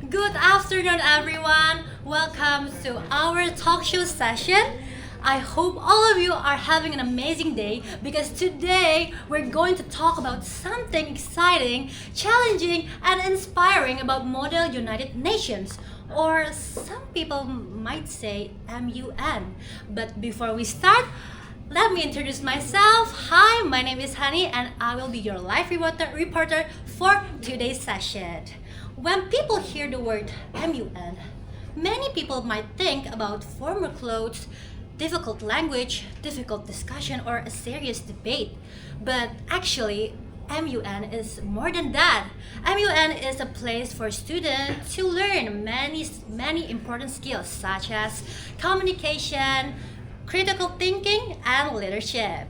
Good afternoon, everyone. Welcome to our talk show session. I hope all of you are having an amazing day because today we're going to talk about something exciting, challenging, and inspiring about Model United Nations, or some people might say MUN. But before we start, let me introduce myself. Hi, my name is Hani and I will be your live reporter for today's session. When people hear the word MUN, many people might think about formal clothes, difficult language, difficult discussion, or a serious debate. But actually, MUN is more than that. MUN is a place for students to learn many important skills such as communication, critical thinking, and leadership.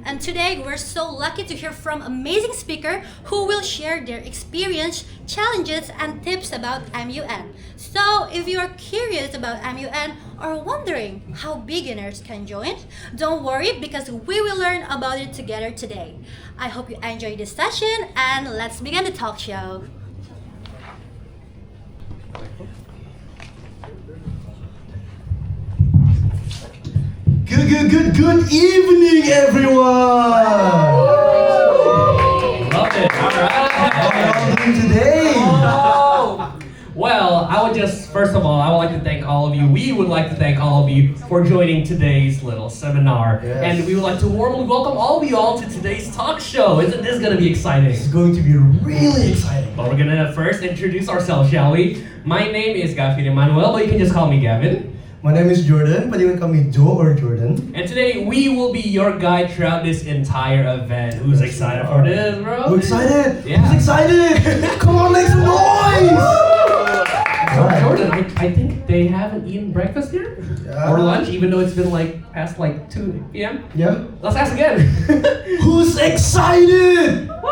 And today we're so lucky to hear from amazing speaker who will share their experience, challenges, and tips about MUN. So if you are curious about MUN or wondering how beginners can join, don't worry because we will learn about it together today. I hope you enjoy this session and let's begin the talk show. Good evening, everyone! Love it. All right. How are you doing today? Well, first of all, I would like to thank all of you. We would like to thank all of you for joining today's little seminar. Yes. And we would like to warmly welcome all of you all to today's talk show. Isn't this going to be exciting? It's going to be really exciting. But we're going to first introduce ourselves, shall we? My name is Gavin Emmanuel, but you can just call me Gavin. My name is Jordan, but you can call me Joe or Jordan. And today we will be your guide throughout this entire event. Who's excited for this, bro? Who's excited? Yeah. Who's excited? Come on, make some noise! Alright. Jordan, I think they haven't eaten breakfast here Yeah. or lunch, even though it's been past 2 p.m. Yeah. Let's ask again. Who's excited? Woo!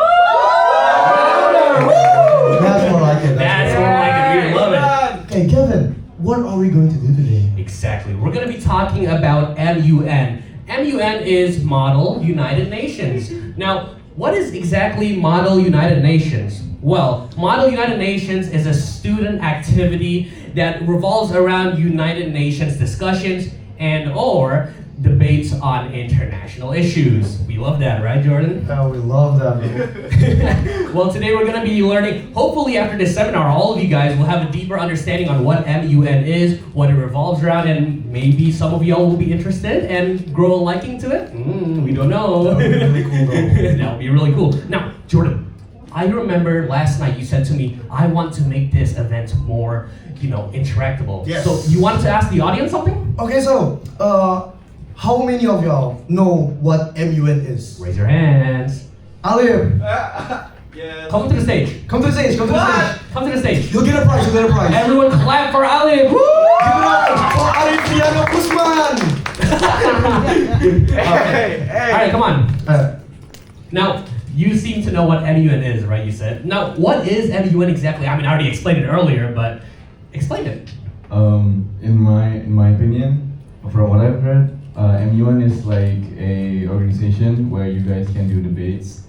That's more like it. That's more like it. We love it. Hey, Kevin, what are we going to do today? Exactly. We're going to be talking about MUN. MUN is Model United Nations. Now, what is exactly Model United Nations? Well, Model United Nations is a student activity that revolves around United Nations discussions and or debates on international issues. We love that, right, Jordan? Oh, we love that, bro. Well, today we're going to be learning, hopefully after this seminar, all of you guys will have a deeper understanding on what MUN is, what it revolves around, and maybe some of y'all will be interested and grow a liking to it. We don't know. That would be really cool, though. That would be really cool. Now, Jordan, I remember last night you said to me, I want to make this event more, interactable. Yes. So you wanted to ask the audience something? Okay, so, how many of y'all know what MUN is? Raise your hands. Alif, Yes. Come to the stage. come to the stage, come to the stage. Come to the stage. You'll get a prize, you'll get a prize. Everyone clap for Alif. Woo! Give it up for Alifiano Guzman. Hey. All right, come on. Uh, Now, you seem to know what MUN is, right? You said. Now, what is MUN exactly? I mean, I already explained it earlier, but explain it. In my opinion, from what I've heard, MUN is like a organization where you guys can do debates.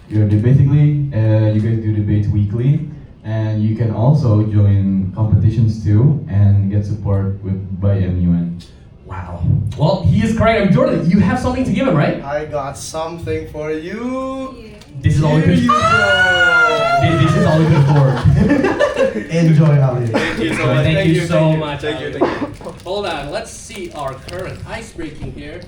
You guys do debates weekly, and you can also join competitions too and get support by MUN. Wow. Well, he is correct. Jordan, you have something to give him, right? I got something for you. This is all we Here could. you go. This is all we could afford. enjoy, Alif. Thank you so Well, much. thank you so much, Thank you. Ali. Thank you. Hold on. Let's see our current ice breaking here.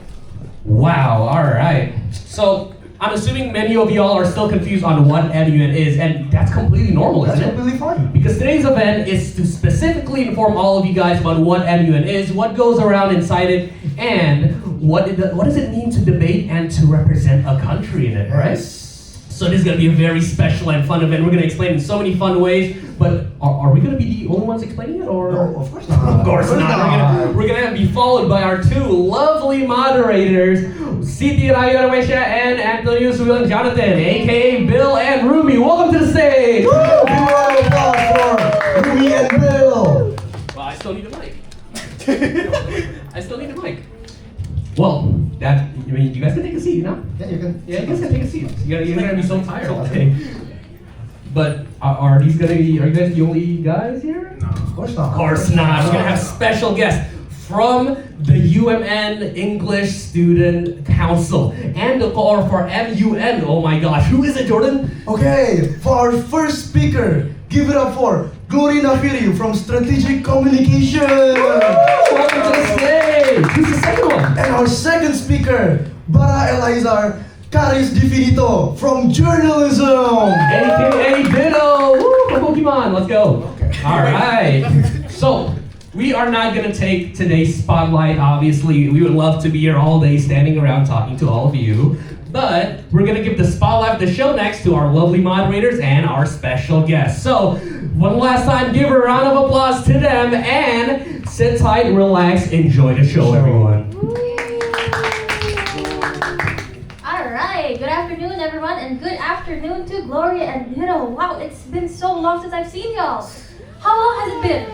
Wow. All right. So I'm assuming many of y'all are still confused on what MUN is, and that's completely normal, That's isn't it? completely fine. Because today's event is to specifically inform all of you guys about what MUN is, what goes around inside it, and what does it mean to debate and to represent a country in it, right? So this is going to be a very special and fun event. We're going to explain in so many fun ways, but are we going to be the only ones explaining it? Or? No, of course not. Of course not. We're gonna be followed by our two lovely moderators, Siti Rayu Arwesha and Antonius Will Jonathan, aka Bill and Rumi. Welcome to the stage! Give a round of applause for Rumi and Bill. Well, I still need a mic. I still need a mic. Well, you guys can take a seat, you know? Yeah, you can. Yeah, you guys can take a seat. You're gonna be so tired all day. But Are you guys the only guys here? Of course not. Of course not. We're gonna have special guests from the UMN English Student Council and the core for MUN. Oh my gosh, who is it, Jordan? Okay, for our first speaker, give it up for Glory Nafiri from Strategic Communication. Welcome to the stage. Who's the second one? And our second speaker, Bara Elizar Caris Difinito from Journalism. AKA Ditto. Woo, from Pokemon. Let's go. All right. So, we are not going to take today's spotlight, obviously. We would love to be here all day standing around talking to all of you. But we're going to give the spotlight of the show next to our lovely moderators and our special guests. So, one last time, give a round of applause to them and sit tight, relax, enjoy the show, everyone. Alright, good afternoon everyone, and good afternoon to Gloria and Ditto. Wow, it's been so long since I've seen y'all. How long has it been?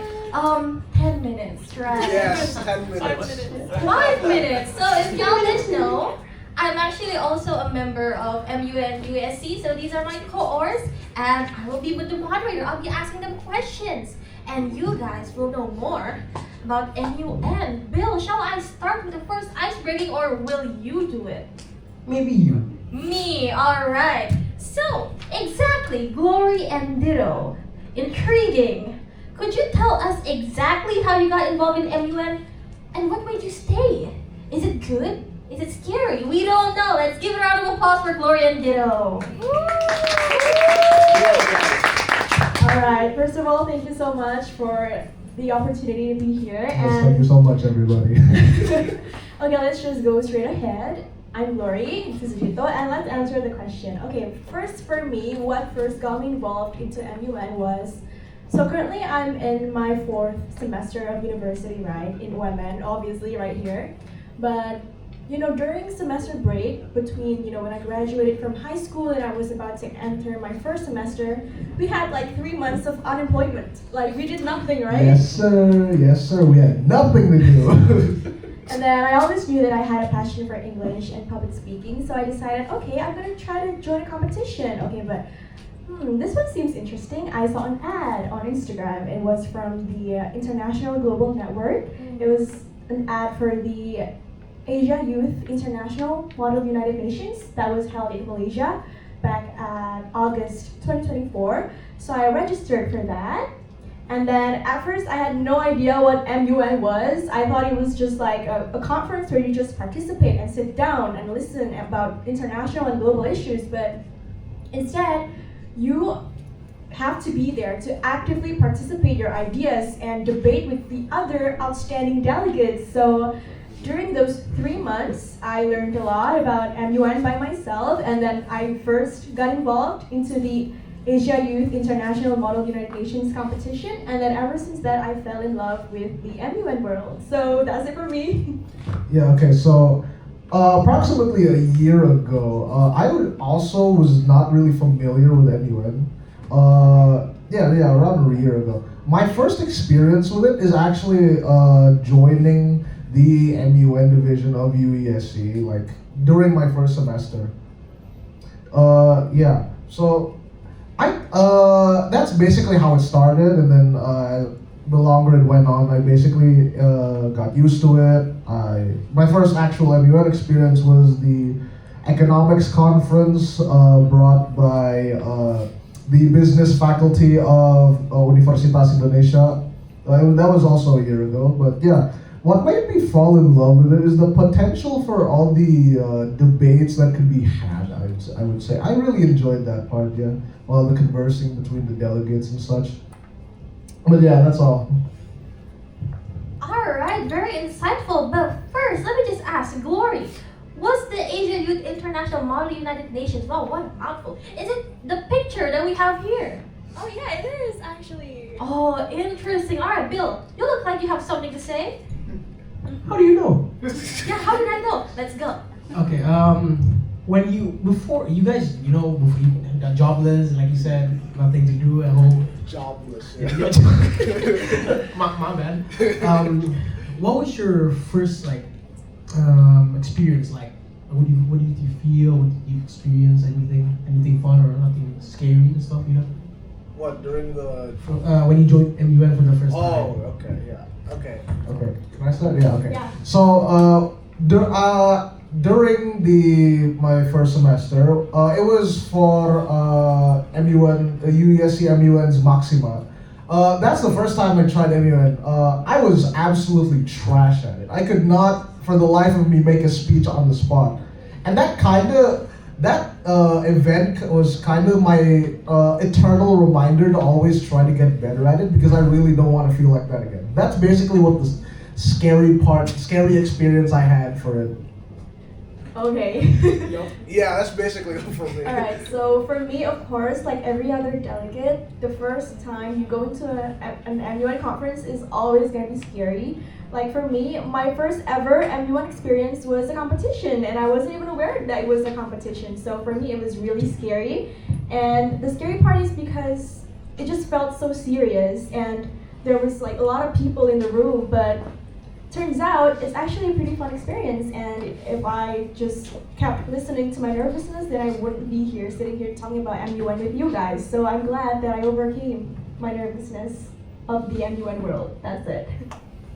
10 minutes, right? Yes, 10 minutes. 5 minutes. So if y'all didn't know, I'm actually also a member of MUN USC. So these are my cohorts, and I will be with the moderator. I'll be asking them questions, and you guys will know more about MUN. Bill, shall I start with the first ice breaking, or will you do it? Maybe you. Me, alright. So, exactly, Glory and Ditto. Intriguing. Could you tell us exactly how you got involved in MUN and what made you stay? Is it good? Is it scary? We don't know. Let's give a round of applause for Glory and Ditto. Alright, first of all, thank you so much for the opportunity to be here. Yes, thank you so much, everybody. Okay, let's just go straight ahead. I'm Glory, this is Jito, and let's answer the question. Okay, first for me, what first got me involved into MUN was, so currently I'm in my 4th semester of university, right, in UMN, obviously right here. But, during semester break, between, when I graduated from high school and I was about to enter my 1st semester, we had like 3 months of unemployment. Like, we did nothing, right? Yes, sir, we had nothing to do. And then I always knew that I had a passion for English and public speaking, so I decided, okay, I'm gonna try to join a competition. Okay, but this one seems interesting. I saw an ad on Instagram. It was from the International Global Network. It was an ad for the Asia Youth International Model United Nations that was held in Malaysia back at August 2024. So I registered for that. And then at first I had no idea what MUN was. I thought it was just like a conference where you just participate and sit down and listen about international and global issues, but instead you have to be there to actively participate your ideas and debate with the other outstanding delegates. So during those 3 months, I learned a lot about MUN by myself, and then I first got involved into the Asia Youth International Model United Nations competition, and then ever since that I fell in love with the MUN world. So that's it for me. Yeah, okay, so approximately a year ago, I was not really familiar with MUN. Around a year ago. My first experience with it is actually joining the MUN division of UESC, like during my 1st semester. So that's basically how it started, and then the longer it went on, I basically got used to it. My first actual MUN experience was the economics conference brought by the business faculty of Universitas Indonesia. That was also a year ago, but yeah. What made me fall in love with it is the potential for all the debates that could be had, I would say. I really enjoyed that part, yeah, while the conversing between the delegates and such. But yeah, that's all. Alright, very insightful. But first, let me just ask, Glory, what's the Asia Youth International Model United Nations? Wow, what a mouthful. Is it the picture that we have here? Oh yeah, it is actually. Oh, interesting. Alright, Bill, you look like you have something to say. How do you know? Yeah, how did I know? Let's go. Okay, before you got jobless, like you said, nothing to do at home. Jobless. My bad. What was your first experience like? What did you feel? What did you experience? Anything fun or nothing scary and stuff? What, during the... When you joined MUN for the first time. Oh, okay, yeah. Okay. Okay, can I start? Yeah, okay. Yeah. So, during my first semester, it was for MUN, UESC MUN's Maxima. That's the first time I tried MUN. I was absolutely trash at it. I could not, for the life of me, make a speech on the spot. And that event was kind of my eternal reminder to always try to get better at it, because I really don't want to feel like that again. That's basically what the scary experience I had for it. Okay. Yup. Yeah, that's basically it for me. Alright, so for me, of course, like every other delegate, the first time you go to an MUN conference is always going to be scary. Like for me, my first ever MUN experience was a competition, and I wasn't even aware that it was a competition. So for me, it was really scary. And the scary part is because it just felt so serious, and there was like a lot of people in the room, but turns out it's actually a pretty fun experience. And if I just kept listening to my nervousness, then I wouldn't be here sitting here talking about MUN with you guys. So I'm glad that I overcame my nervousness of the MUN world. That's it.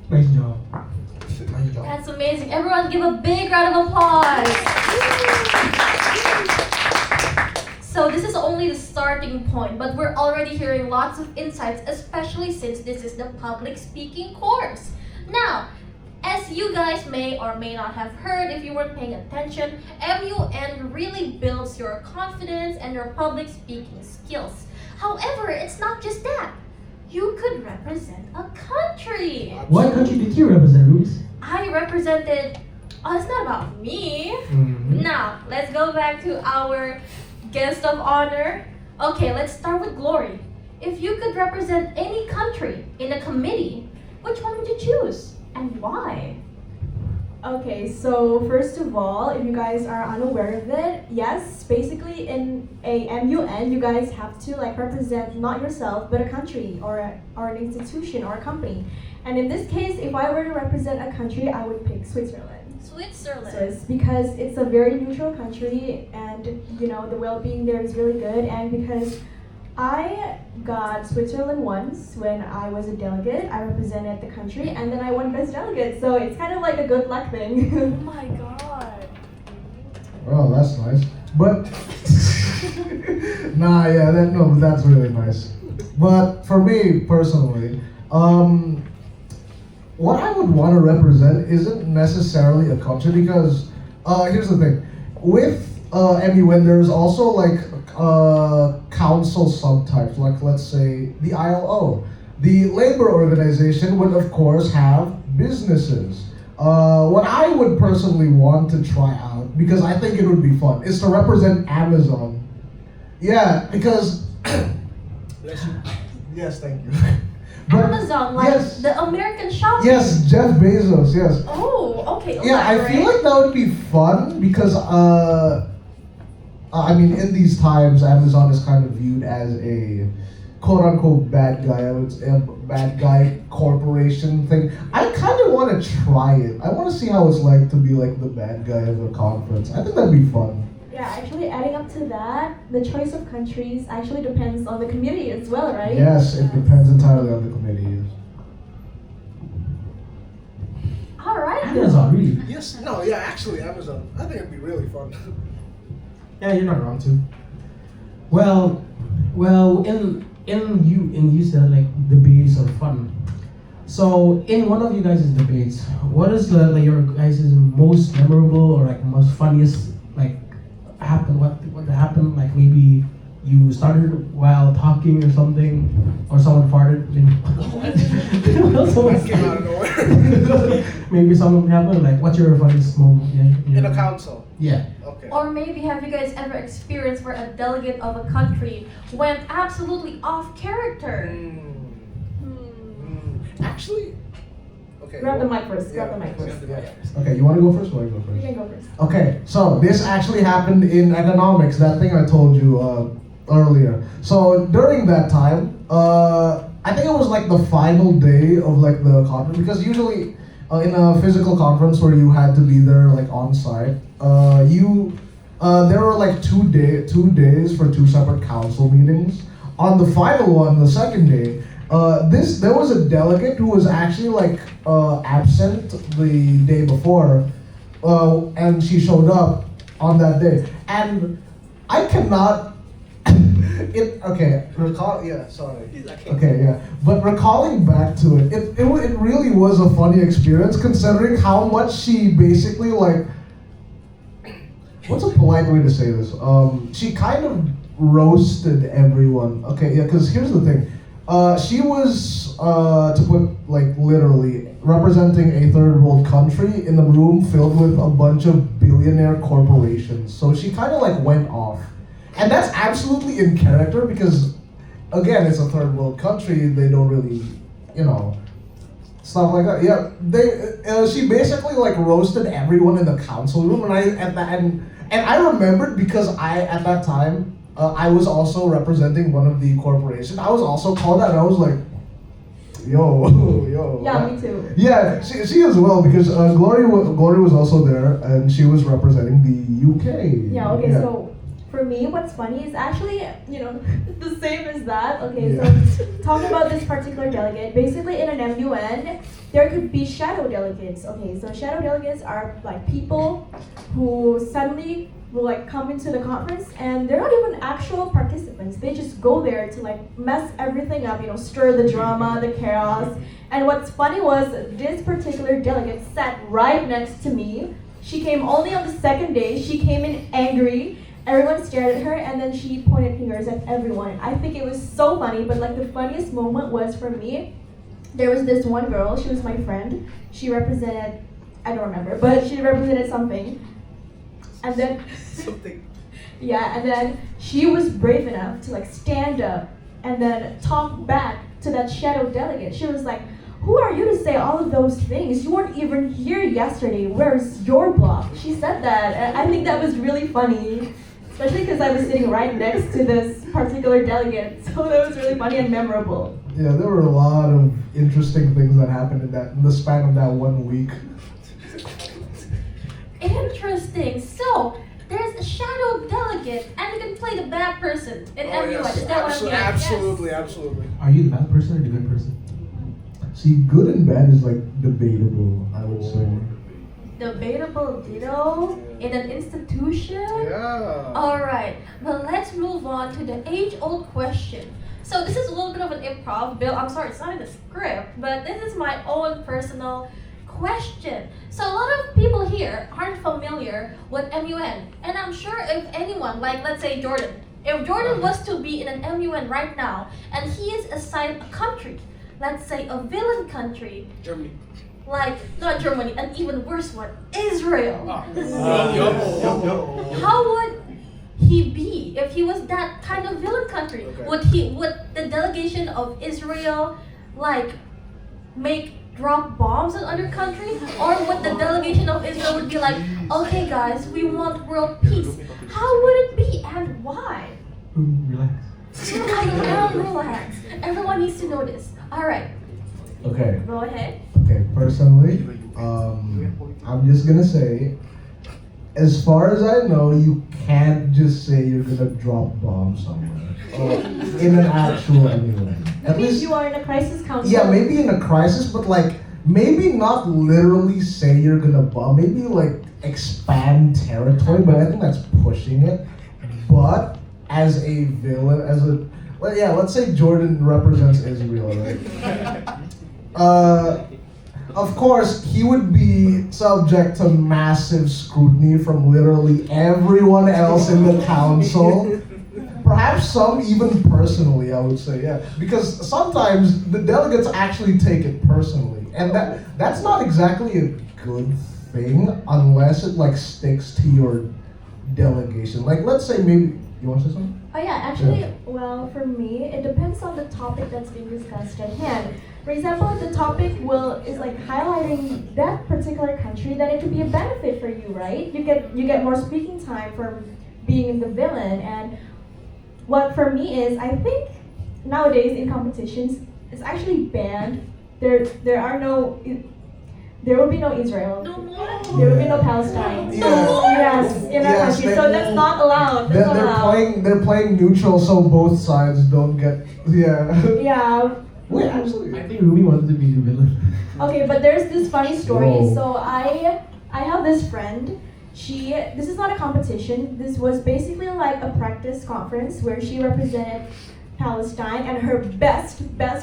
Nice job. Nice job. That's amazing. Everyone give a big round of applause. So this is only the starting point, but we're already hearing lots of insights, especially since this is the public speaking course. Now, as you guys may or may not have heard if you weren't paying attention, MUN really builds your confidence and your public speaking skills. However, it's not just that. You could represent a country. What country did you represent, Ruth? I represented, oh, it's not about me. Mm-hmm. Now, let's go back to our guest of honor. Okay, let's start with Glory. If you could represent any country in a committee, which one would you choose and why? Okay, so first of all, if you guys are unaware of it, yes, basically in a MUN, you guys have to like represent not yourself, but a country or an institution or a company. And in this case, if I were to represent a country, I would pick Switzerland. Switzerland. So it's because it's a very neutral country, and you know the well-being there is really good, and because I got Switzerland once when I was a delegate. I represented the country, and then I won best delegate. So it's kind of like a good luck thing. Oh my god. Oh, that's nice. But nah, yeah, that's really nice. But for me personally, what I would want to represent isn't necessarily a country, because here's the thing. With MUN, there's also like council subtypes, like let's say the ILO. The labor organization would of course have businesses. What I would personally want to try out, because I think it would be fun, is to represent Amazon. Yeah, because yes, thank you. But Amazon, like yes, the American shopping. yes, Jeff Bezos, yes. Oh, okay. Yeah, I feel elaborate. like that would be fun, because I mean, in these times, Amazon is kind of viewed as a quote-unquote bad guy. It's a bad guy corporation thing. I kind of want to try it. I want to see how it's like to be like the bad guy of a conference. I think that'd be fun. Yeah, actually adding up to that, the choice of countries actually depends on the community as well, right? Yes, it depends entirely on the committee. All right. Amazon, really? Yes, no, yeah, actually, Amazon. I think it'd be really fun. Yeah, you're not wrong too. Well, you said like debates are fun. So in one of you guys' debates, what is your guys' most memorable or like most funniest like happened? What happened? Like maybe you started while talking or something, or someone farted. That came out of nowhere. Maybe something happened. Like, what's your funniest moment? Yeah, In a council. Yeah. Okay. Or maybe have you guys ever experienced where a delegate of a country went absolutely off character? Actually, okay. Grab the well, mic first. Grab the mic first. grab the mic first. Okay, you want to go first or I go You first? can go first. Okay, so this actually happened in economics, that thing I told you earlier. So during that time, I think it was like the final day of like the conference, because usually in a physical conference where you had to be there like on site, there were like 2 days for 2 separate council meetings. on the final one, the second day, there was a delegate who was actually like absent the day before, and she showed up on that day, and I cannot. But recalling back to it really was a funny experience considering how much she basically like. What's a polite way to say this? She kind of roasted everyone. Okay, yeah, because here's the thing. She was, to put like literally, representing a third world country in a room filled with a bunch of billionaire corporations. So she kind of like went off. And that's absolutely in character because, again, it's a third world country. They don't really, stuff like that. Yeah, she basically like roasted everyone in the council room, and I remembered because at that time I was also representing one of the corporations. I was also called out, and I was like, yo. Yeah, me too. Yeah, she as well because Glory was also there, and she was representing the UK. Yeah. Okay. Yeah. So. For me, what's funny is actually, the same as that. Okay, so talking about this particular delegate, basically in an MUN, there could be shadow delegates. Okay, so shadow delegates are like people who suddenly will like come into the conference and they're not even actual participants. They just go there to like mess everything up, stir the drama, the chaos. And what's funny was this particular delegate sat right next to me. She came only on the second day. She came in angry. Everyone stared at her and then she pointed fingers at everyone. I think it was so funny, but like the funniest moment was for me, there was this one girl, she was my friend. She represented, I don't remember, but she represented something. And then, Something. yeah, and then she was brave enough to like stand up and then talk back to that shadow delegate. She was like, who are you to say all of those things? You weren't even here yesterday. Where's your block? She said that, and I think that was really funny. Especially because I was sitting right next to this particular delegate, so that was really funny and memorable. Yeah, there were a lot of interesting things that happened in the span of that 1 week. Interesting. So there's a shadow delegate, and you can play the bad person in everyone. Yes. Is that what I'm hearing? Absolutely, Yes. absolutely. Are you the bad person or the good person? See, good and bad is like debatable, I would say. Debatable ditto in an institution? Yeah. Alright, well let's move on to the age-old question. So this is a little bit of an improv. Bill, I'm sorry, it's not in the script, but this is my own personal question. So a lot of people here aren't familiar with MUN, and I'm sure if anyone, like let's say Jordan, if Jordan was to be in an MUN right now, and he is assigned a country, let's say a villain country, Germany. like not Germany, an even worse one, Israel. Yup. How would he be if he was that kind of villain country? Okay. Would the delegation of Israel like drop bombs on other countries, or would the delegation of Israel would be like, okay guys, we want world peace? How would it be and why? Relax. Relax. Everyone needs to know this. All right, Okay. go ahead. Okay, personally, I'm just gonna say, as far as I know, you can't just say you're gonna drop bombs somewhere in an actual anyway. That means you are in a crisis council. Yeah, maybe in a crisis, but like maybe not literally say you're gonna bomb. Maybe like expand territory, but I think that's pushing it. But as a villain, let's say Jordan represents Israel, right? Of course, he would be subject to massive scrutiny from literally everyone else in the council. Perhaps some even personally, I would say, yeah. Because sometimes the delegates actually take it personally. And that's not exactly a good thing unless it like sticks to your delegation. Like let's say maybe, you want to say something? Oh yeah, actually, well, for me, it depends on the topic that's being discussed at hand. For example, if the topic is like highlighting that particular country, then it could be a benefit for you, right? You get more speaking time for being the villain. And what for me is, I think nowadays in competitions, it's actually banned. There are no there will be no Israel. No more. There will be no Palestine. Yes, in our Yes, country. they- So that's not allowed. That's not allowed. They're playing neutral, so both sides don't get. Yeah. Yeah. Wait, actually. I think Ruby wanted to be the villain. Okay, but there's this funny story. Whoa. So I have this friend. This is not a competition. This was basically like a practice conference where she represented Palestine and her best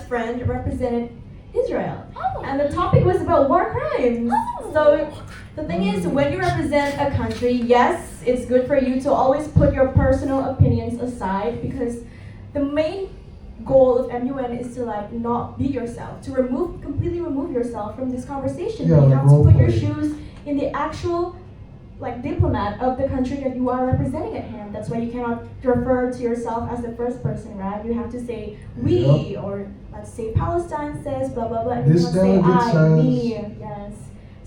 friend represented Israel. Oh. And the topic was about war crimes. Oh. So the thing is, when you represent a country, yes, it's good for you to always put your personal opinions aside, because the main goal of MUN is to like not be yourself, to completely remove yourself from this conversation. Yeah, You like have to put your role play. shoes in the actual like diplomat of the country that you are representing at hand. That's why you cannot refer to yourself as the first person, right? You have to say we, or let's say Palestine says blah blah blah. And This you cannot say delegate I, says- me. Yes.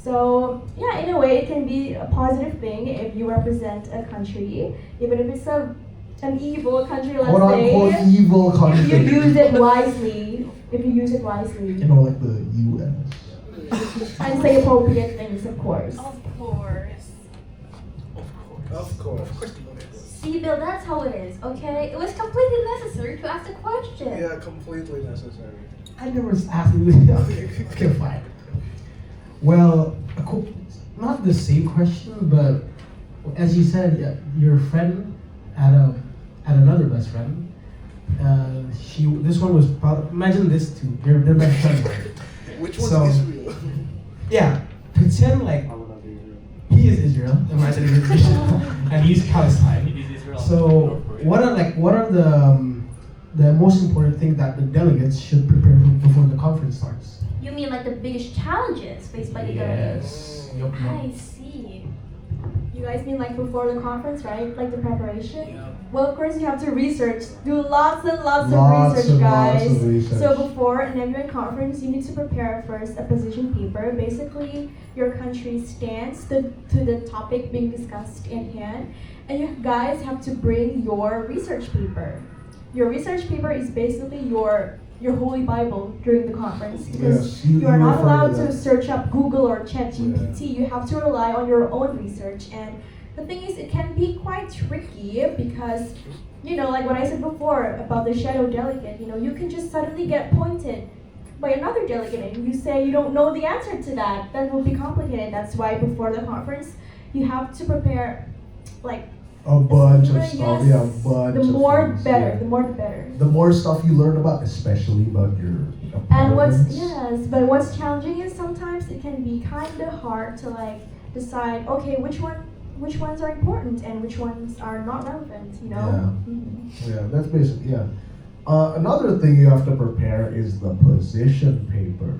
So yeah, in a way, it can be a positive thing if you represent a country, even if it's an evil country. Let's Quote unquote say evil if country. you use it wisely. If you use it wisely You know, like the U.S. and say appropriate things, of course. Of course. Of course. See, Bill, that's how it is, okay? It was completely necessary to ask the question. Yeah, completely necessary. I never asked you this. Okay, fine. Well, not the same question, but as you said, your friend had another best friend. This one was imagine this two. They're best friends. Which one's So- Israel? Yeah, pretend like he is Israel. Imagine he's Israel, and he's Palestine. So what are the most important things that the delegates should prepare before the conference starts? You mean like the biggest challenges faced by the delegates? Yup, yup. I see. You guys mean like before the conference, right? Like the preparation? Well, of course, you have to research. Do lots and lots of Lots research, and guys. lots of research. So before an MUN conference, you need to prepare first a position paper. Basically, your country's stance to the topic being discussed in hand. And you guys have to bring your research paper. Your research paper is basically your holy Bible during the conference, because Yes, you are not refer to allowed that. to search up Google or ChatGPT. You have to rely on your own research. And the thing is, it can be quite tricky because, like what I said before about the shadow delegate, you can just suddenly get pointed by another delegate and you say you don't know the answer to that. That will be complicated. That's why before the conference, you have to prepare like A bunch of yes, stuff. Yeah, a bunch the of more things, better. yeah. The more the better. The more stuff you learn about, especially about your And opponents. but what's challenging is sometimes it can be kind of hard to like decide, okay, which ones are important and which ones are not relevant, Yeah. Mhm. Yeah, that's basically, yeah. Another thing you have to prepare is the position paper.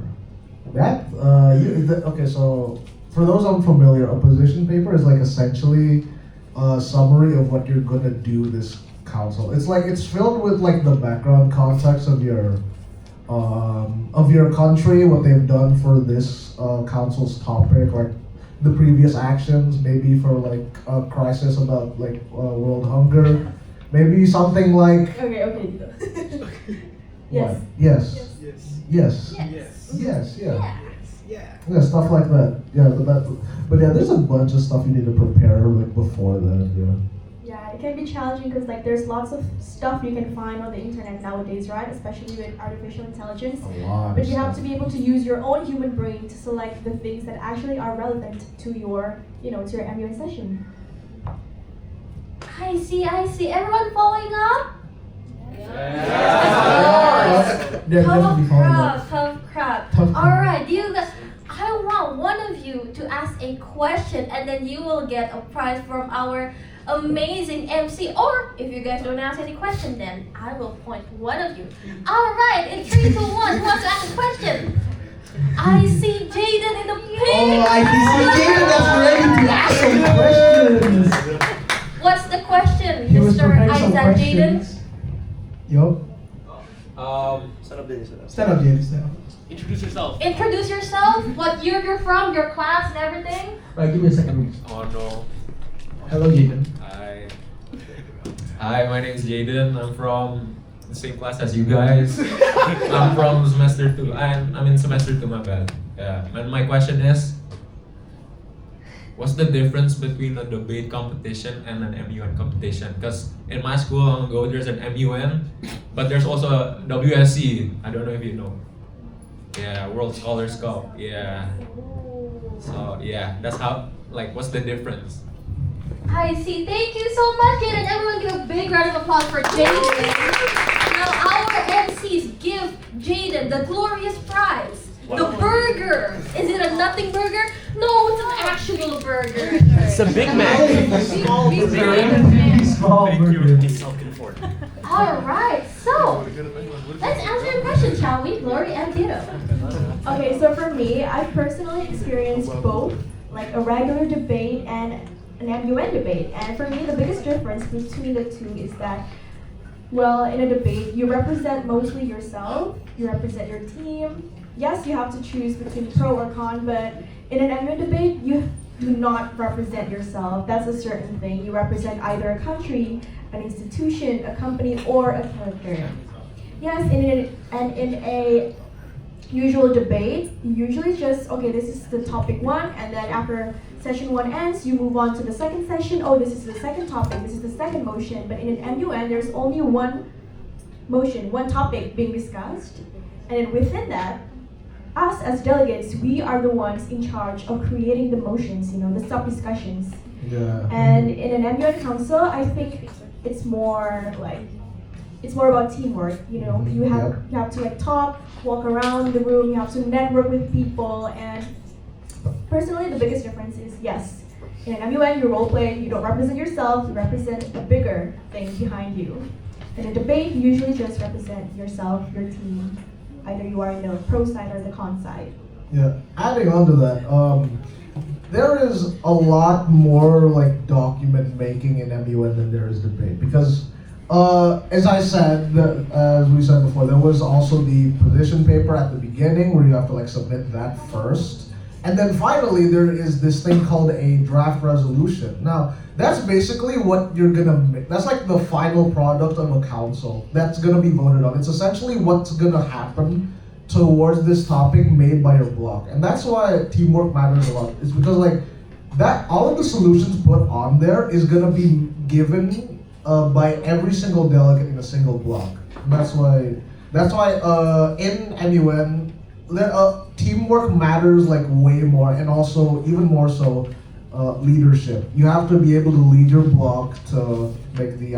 Okay, so for those unfamiliar, a position paper is like essentially a summary of what you're gonna do this council. It's filled with like the background context of your country, what they've done for this council's topic, like the previous actions, maybe for like a crisis about like world hunger, maybe something like Okay. Yes. what? Yes. Yes. Yes. Yes. Yes. Yeah. Yeah. Yeah. Yeah, stuff like that. Yeah, but yeah, there's a bunch of stuff you need to prepare like before that. Yeah, it can be challenging because like there's lots of stuff you can find on the internet nowadays, right? Especially with artificial intelligence. Yeah, a lot. But of you have stuff. to be able to use your own human brain to select the things that actually are relevant to your, to your MUN session. I see. Everyone following up? They're definitely following up. Tough crowd. Tough crowd. Alright, you guys, I want one of you to ask a question and then you will get a prize from our amazing MC. Or if you guys don't ask any question, then I will point one of you. Alright, in 3, 2, 1, who wants to ask a question? I see Jaden in the pink. Oh, I can see Jaden that's ready to ask some questions. What's the question, He was Mr. preparing some Isaac Jaden? questions. Yup. Stand up, Dennis. Stand up, Jaden. Stand up. Introduce yourself. Introduce yourself, what year you're from, your class and everything. Alright, give me a second. Oh no. Hello, Jaden. Hi. Hi, my name is Jaden. I'm from the same class as you guys. I'm from semester 2. I'm in semester 2, my bad. Yeah. And my question is, what's the difference between a debate competition and an MUN competition? Because in my school, long ago, there's an MUN, but there's also a WSC. I don't know if you know. Yeah, World Scholars Cup. Yeah. So yeah, that's how. Like, what's the difference? I see. Thank you so much, Jaden. Everyone give a big round of applause for Jaden. Now our MCs give Jaden the glorious prize. The burger. Is it a nothing burger? No, it's an actual burger. It's a Big Mac. Small burger. Alright, so let's answer your question, shall we? Glory and Ditto. Okay, so for me, I've personally experienced both, like a regular debate and an MUN debate. And for me, the biggest difference between the two is that, well, in a debate, you represent mostly yourself, you represent your team. Yes, you have to choose between pro or con, but in an MUN debate, you do not represent yourself. That's a certain thing. You represent either a country, an institution, a company, or a character. Yes, in a usual debate, you usually just, okay, this is the topic 1, and then after session 1 ends, you move on to the second session. Oh, this is the second topic, this is the second motion. But in an MUN, there's only one motion, one topic being discussed. And then within that, us as delegates, we are the ones in charge of creating the motions, the sub-discussions. Yeah. And in an MUN council, I think it's more about teamwork. You have to like talk, walk around the room, you have to network with people. And personally, the biggest difference is, yes, in an MUN, you role play, you don't represent yourself, you represent a bigger thing behind you. In a debate, you usually just represent yourself, your team. Either you are in the pro side or the con side. Yeah, adding on to that, there is a lot more like document making in MUN than there is debate, because as I said, as we said before, there was also the position paper at the beginning where you have to like submit that first, and then finally there is this thing called a draft resolution. Now that's basically what you're gonna make. That's like the final product of a council that's gonna be voted on. It's essentially what's gonna happen towards this topic made by your block, and that's why teamwork matters a lot. It's because like that, all of the solutions put on there is gonna be given by every single delegate in a single block. And that's why in MUN, teamwork matters like way more, and also even more so. Leadership. You have to be able to lead your block to make the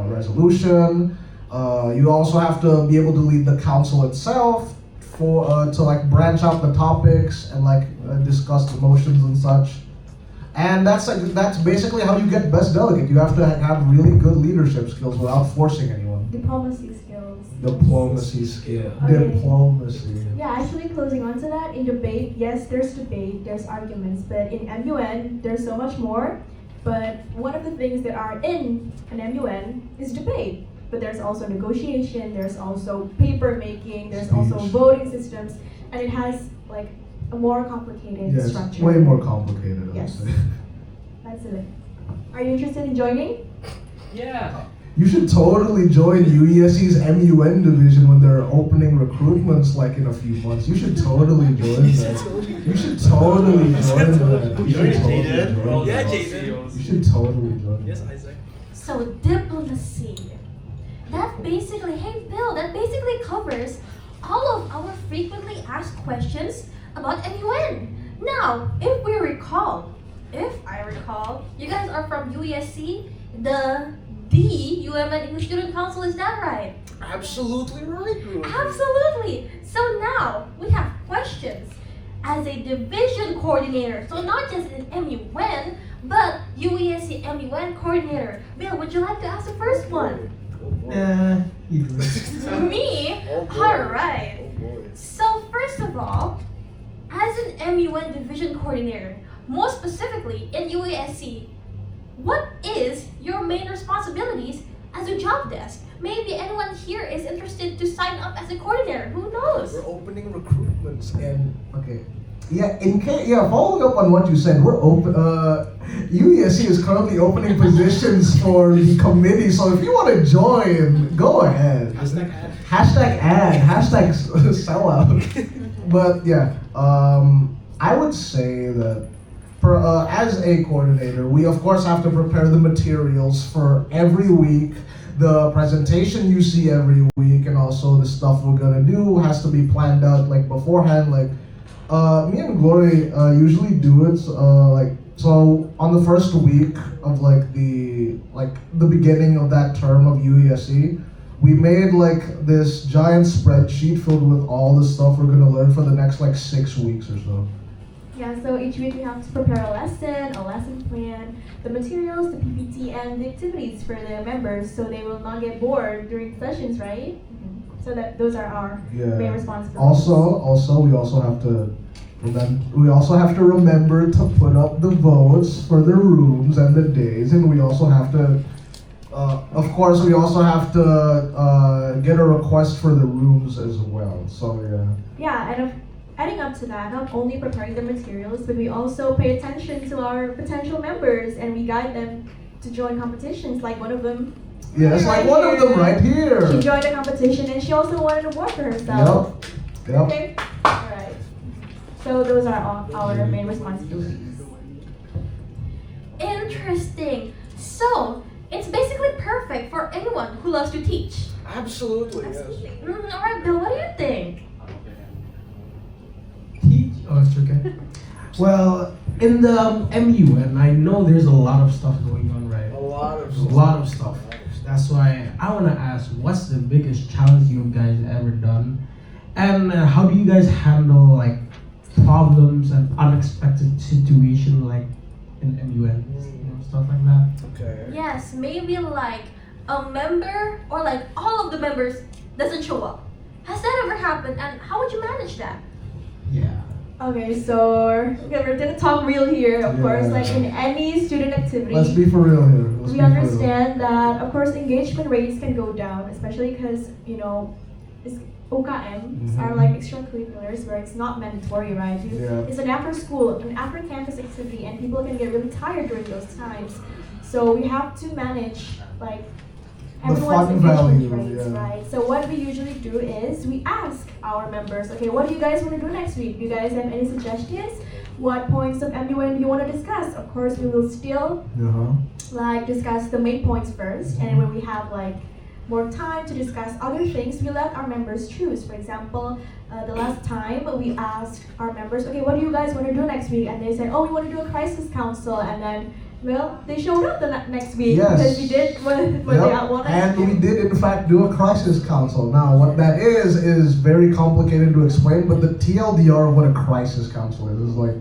resolution. You also have to be able to lead the council itself to like branch out the topics and like discuss the motions and such. And that's basically how you get best delegate. You have to have really good leadership skills without forcing anyone. Diplomacy skills. Diplomacy skill. Okay. Diplomacy. Yeah, actually closing on to that, in debate, yes, there's arguments, but in MUN, there's so much more. But one of the things that are in an MUN is debate. But there's also negotiation, there's also paper making, there's also voting systems, and it has like a more complicated structure. Way more complicated, I would Yes. say. That's it. Are you interested in joining? Yeah. You should totally join UESC's MUN division when they're opening recruitments like in a few months. You should totally join that. You should totally join that. You should totally join Yeah, that. Jaden. You should totally join Yes, that. Isaac. So diplomacy. That basically, hey Bill, that basically covers all of our frequently asked questions about MUN. Now, if I recall, you guys are from UESC, the UMN English Student Council, is that right? Absolutely right, Ruby. Absolutely. So now we have questions as a division coordinator. So not just an MUN, but UESC MUN coordinator. Bill, would you like to ask the first one? You do it. Me? Oh, boy. Alright. Oh boy. So first of all, as an MUN division coordinator, more specifically in UASC, what is your main responsibilities as a job desk? maybe anyone here is interested to sign up as a coordinator. Who knows? We're opening recruitments and Okay. Yeah, following up on what you said, we're open. UESC is currently opening positions for the committee, so if you want to join, go ahead. hashtag ad. Hashtag ad, hashtag sellout. But yeah, I would say that as a coordinator, we of course have to prepare the materials for every week. The presentation you see every week, and also the stuff we're gonna do has to be planned out like beforehand. Like me and Glory usually do it so on the first week of the beginning of that term of UESC. We made like this giant spreadsheet filled with all the stuff we're gonna learn for the next like 6 weeks or so. Yeah, so each week we have to prepare a lesson plan, the materials, the PPT, and the activities for the members so they will not get bored during sessions, right? So that those are our main responsibilities. Also, we also have to remember to put up the votes for the rooms and the days, and we also have to, of course, we also have to get a request for the rooms as well. So yeah. Yeah, and adding up to that, not only preparing the materials, but we also pay attention to our potential members and we guide them to join competitions. Like one of them. Yeah, it's like one of them right here. She joined a competition and she also won an award for herself. Yep. Okay. All right. So those are all our main responsibilities. Interesting. So, it's basically perfect for anyone who loves to teach. Absolutely, yes. Alright, Bill, what do you think? Teach? Oh, it's okay. Well, in the MUN, I know there's a lot of stuff going on, right? A lot of A lot of stuff. That's why I want to ask, what's the biggest challenge you guys ever done? And how do you guys handle like problems and unexpected situations like in MUN? You know, stuff like that. Okay. Yes, maybe like a member or like all of the members doesn't show up. Has that ever happened and how would you manage that? Yeah. Okay, so we're gonna talk real here, of course. Like in any student activity, Let's be for real here. we understand that, of course, engagement rates can go down, especially because OKMs are like extracurriculars where it's not mandatory, right? It's an after-campus activity, and people can get really tired during those times. So we have to manage like everyone's engagement rates, right? So what we usually do is we ask our members, okay, what do you guys want to do next week? Do you guys have any suggestions? What points of MUN you want to discuss? Of course, we will still like discuss the main points first, and when we have like more time to discuss other things, we let our members choose. For example, the last time we asked our members, okay, what do you guys want to do next week? And they said, oh, we want to do a crisis council, and then well, they showed up the next week because we did what they wanted. And we did, in fact, do a crisis council. Now, what that is very complicated to explain, but the TLDR of what a crisis council is like,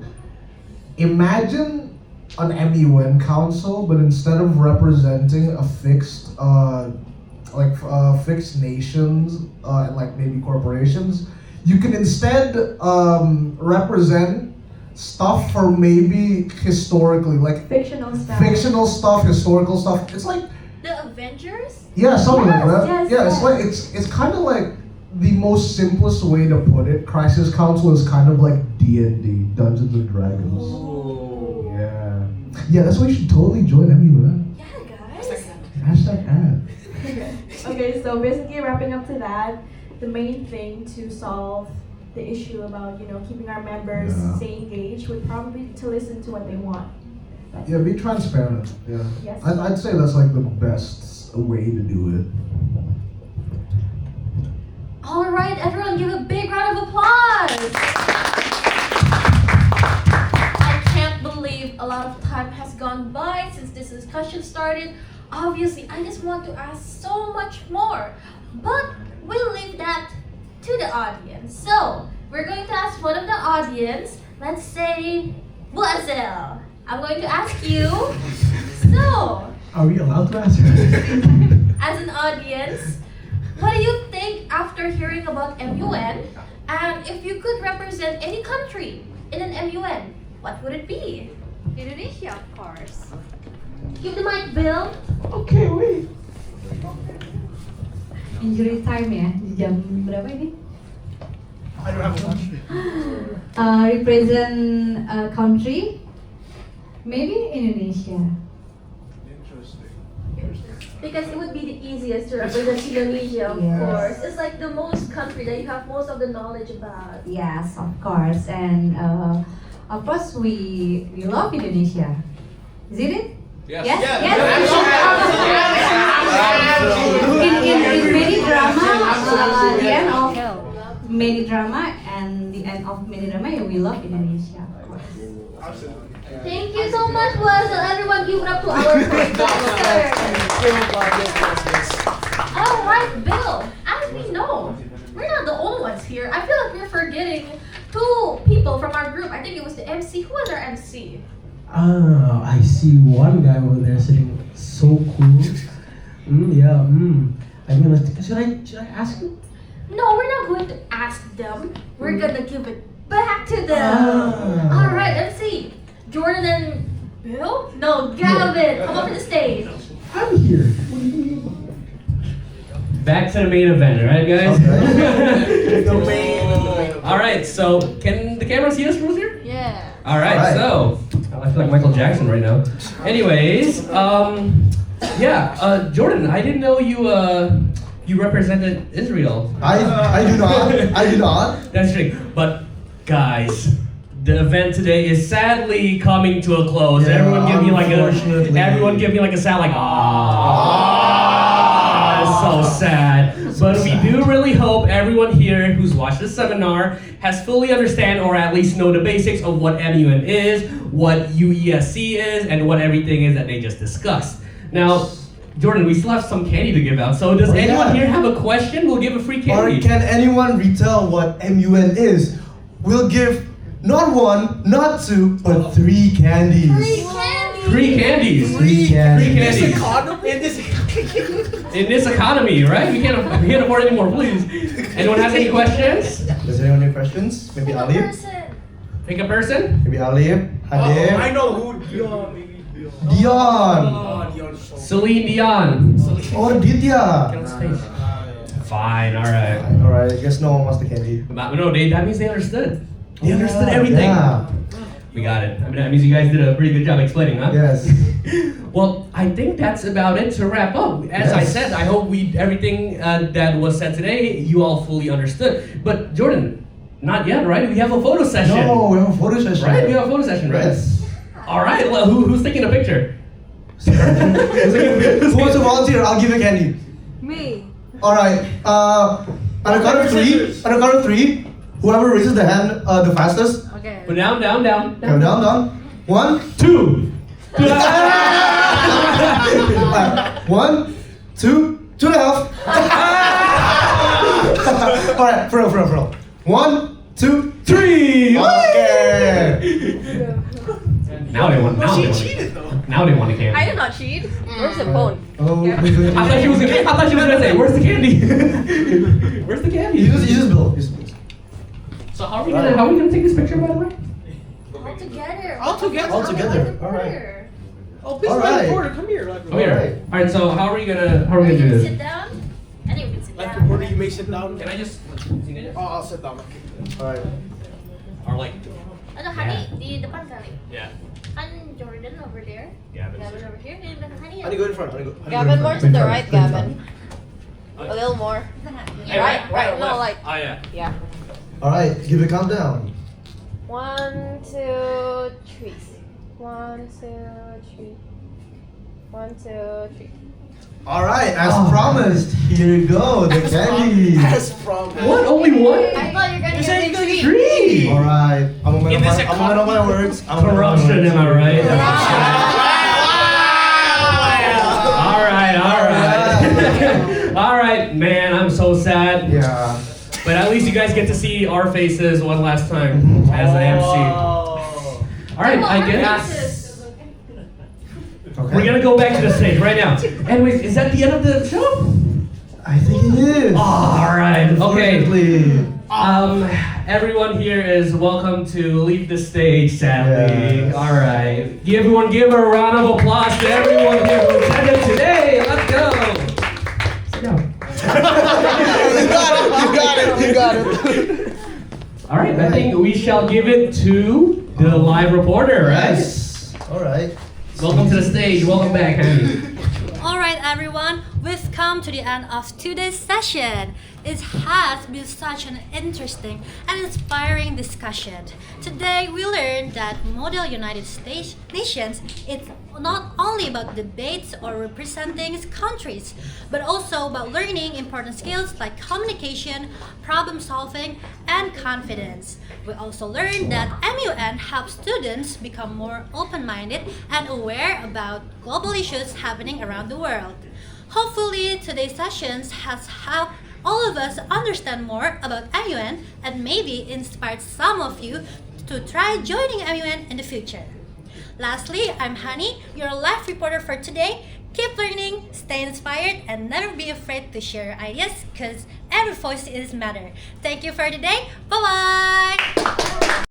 imagine an MUN council, but instead of representing a fixed, fixed nations and like maybe corporations, you can instead represent stuff for maybe historically, like fictional stuff, historical stuff. It's like The Avengers? yeah, something like that. Yes. It's like it's kind of like the most simplest way to put it. Crisis Council is kind of like D&D, Dungeons and Dragons. Ooh. Yeah, that's why you should totally join MUN. Yeah, guys. Hashtag ad. Okay, so basically wrapping up to that, the main thing to solve the issue about keeping our members stay engaged would probably be to listen to what they want. Yeah, be transparent. Yeah. Yes. I'd say that's like the best way to do it. All right, everyone, give a big round of applause. I can't believe a lot of time has gone by since this discussion started. Obviously, I just want to ask so much more, but we'll leave that to the audience. So, we're going to ask one of the audience, let's say, Blazel. I'm going to ask you, so, Are we allowed to answer? as an audience, what do you think after hearing about MUN? And if you could represent any country in an MUN, what would it be? Indonesia, of course. Give the mic, Bill. Okay, wait. injury time ya, di jam berapa ini? I don't have a watch. Represent country, maybe Indonesia. Interesting. Because it would be the easiest to represent Indonesia, of Yes. course. It's like the most country that you have most of the knowledge about. Yes, of course, and of course we love Indonesia. Is it? Yes. Yes. Yeah. Yes. In many drama, the end of many drama and the end of many drama, we love Indonesia. Of course. Thank you so much, Wes. And everyone give it up to our professor. Alright, Bill. As we know, we're not the only ones here. I feel like we're forgetting two people from our group. I think it was the MC. Who was our MC? I see one guy over there sitting so cool. Yeah. I'm gonna. Should I ask him? No, we're not going to ask them. We're gonna give it back to them. Ah. Alright, MC. Jordan and Bill? No, Gavin. Come up to the stage. I'm here. Back to the main event, right, guys? The main. All right. So, can the camera see us from here? Yeah. All right. So, I feel like Michael Jackson right now. Anyways, Jordan, I didn't know you represented Israel. I do not. I do not. That's true. But guys, the event today is sadly coming to a close. Yeah, everyone give me like unfortunately. a sad like that's so sad. But we do really hope everyone here who's watched this seminar has fully understand or at least know the basics of what MUN is, what UESC is, and what everything is that they just discussed. Now, Jordan, we still have some candy to give out. So does anyone here have a question? We'll give a free Or candy. can anyone retell what MUN is? We'll give not one, not two, but 3 candies. Free candies. Free candies. Free candies. In this In this economy, right? We can't afford any more, please. Anyone have any questions? Does anyone have questions? Maybe Alip? Pick a person. Maybe Alip? Hadif? I know who Dion. Maybe Dion. Dion! Dion. Celine Dion. Or Ditya? Fine, alright. Alright, I guess no one wants the candy. No, that means they understood. They understood everything. Yeah. We got it. I mean, that means you guys did a pretty good job explaining, huh? Yes. Well, I think that's about it to wrap up. As I Yes. said, I hope everything that was said today, you all fully understood. But Jordan, not yet, right? We have a photo session. No, we have a photo session. Right? We have a photo session, right? Yes. All right. Well, who's taking a picture? Who wants to volunteer? I'll give you candy. Me. Alright, on a count of 3, whoever raises the hand the fastest. Okay. But down. Down. 1, 2. 1, 2, 2.5. Alright, for real. 1, 2, 3. Okay. Now they want. She cheated though. Now they want the candy. I did not cheat. Where's the phone? Oh, I thought she was gonna say, "Where's the candy? Where's the candy?" You just build. So how are we gonna take this picture, by the way? All together. All together. Alright. Oh, please, Alright. live reporter, come here. Live Come here. Alright. All right. So how are we gonna do this? Sit down. I think we can sit Live down. reporter, you may sit down. Can I just? Oh, I'll sit down. Alright. Or like? Ano, Honey, di depan kali. Yeah. Kan Jordan over there. Gavin. Gavin over here. Di belakang Honey. Honey, go in front. Gavin, more to the right, Gavin. A little more. Hey, Right, no, left. like, Oh yeah. yeah. Alright, give it a countdown. 1, 2, 3. 1, 2, 3. 1, 2, 3. Alright, as promised, here you go, the candy. As from. What? Only one? I thought you were gonna said get you're gonna 3. Alright, I'm In this gonna know my words. Corruption, am I right? All right. All right, man. I'm so sad. Yeah. But at least you guys get to see our faces one last time as the MC. Oh. All right, I guess Okay. we're gonna go back to the stage right now. Anyways, is that the end of the show? I think it is. All right. Okay. Unfortunately. Everyone here is welcome to leave the stage. Sadly. Yes. All right. Everyone, give a round of applause to everyone here who attended today. Let's go. Sit down. You got it. All right, I think we shall give it to the live reporter, right? Yes. All right. Welcome to the stage. Welcome back, Hanny. Alright everyone, we've come to the end of today's session. It has been such an interesting and inspiring discussion. Today we learned that Model United States Nations is not only about debates or representing countries, but also about learning important skills like communication, problem solving, and confidence. We also learned that MUN helps students become more open-minded and aware about global issues happening around the world. Hopefully, today's sessions has helped all of us understand more about MUN and maybe inspired some of you to try joining MUN in the future. Lastly, I'm Hani, your live reporter for today. Keep learning, stay inspired, and never be afraid to share your ideas because every voice is matter. Thank you for today. Bye-bye!